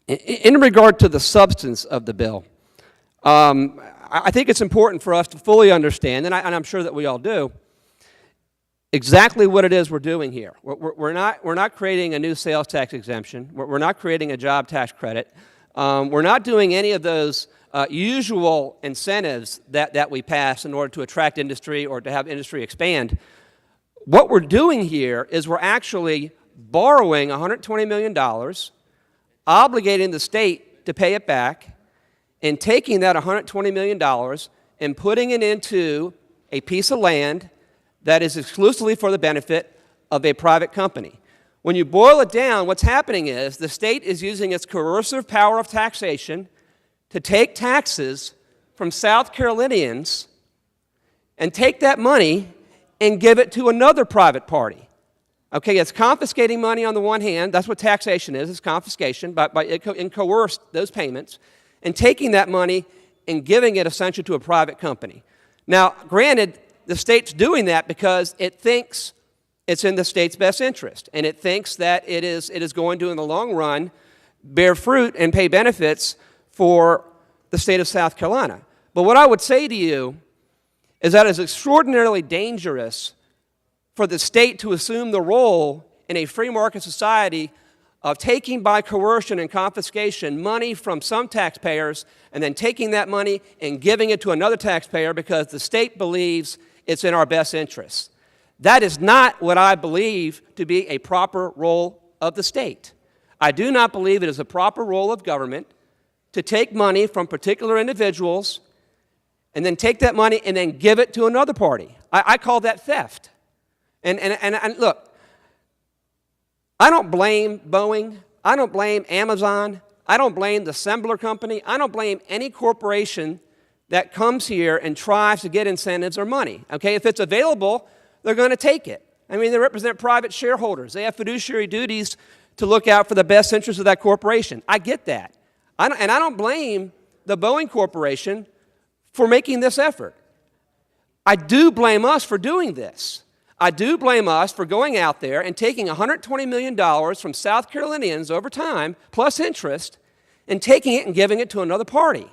In regard to the substance of the bill, I think it's important for us to fully understand, and I'm sure that we all do, exactly what it is we're doing here. We're not creating a new sales tax exemption. We're not creating a job tax credit. We're not doing any of those usual incentives that we pass in order to attract industry or to have industry expand. What we're doing here is we're actually borrowing $120 million, obligating the state to pay it back, and taking that $120 million and putting it into a piece of land that is exclusively for the benefit of a private company. When you boil it down, what's happening is the state is using its coercive power of taxation to take taxes from South Carolinians and take that money and give it to another private party. Okay, it's confiscating money on the one hand. That's what taxation is. It's confiscation and coerce those payments, and taking that money and giving it essentially to a private company. Now, granted, the state's doing that because it thinks it's in the state's best interest, and it thinks that it is going to, in the long run, bear fruit and pay benefits for the state of South Carolina. But what I would say to you is that it's extraordinarily dangerous for the state to assume the role in a free market society of taking by coercion and confiscation money from some taxpayers and then taking that money and giving it to another taxpayer because the state believes it's in our best interests. That is not what I believe to be a proper role of the state. I do not believe it is a proper role of government to take money from particular individuals and then take that money and then give it to another party. I call that theft. And look, I don't blame Boeing. I don't blame Amazon. I don't blame the Assembler Company. I don't blame any corporation that comes here and tries to get incentives or money. Okay, if it's available, they're going to take it. I mean, they represent private shareholders. They have fiduciary duties to look out for the best interests of that corporation. I get that. I don't blame the Boeing Corporation for making this effort. I do blame us for doing this. I do blame us for going out there and taking $120 million from South Carolinians over time, plus interest, and taking it and giving it to another party.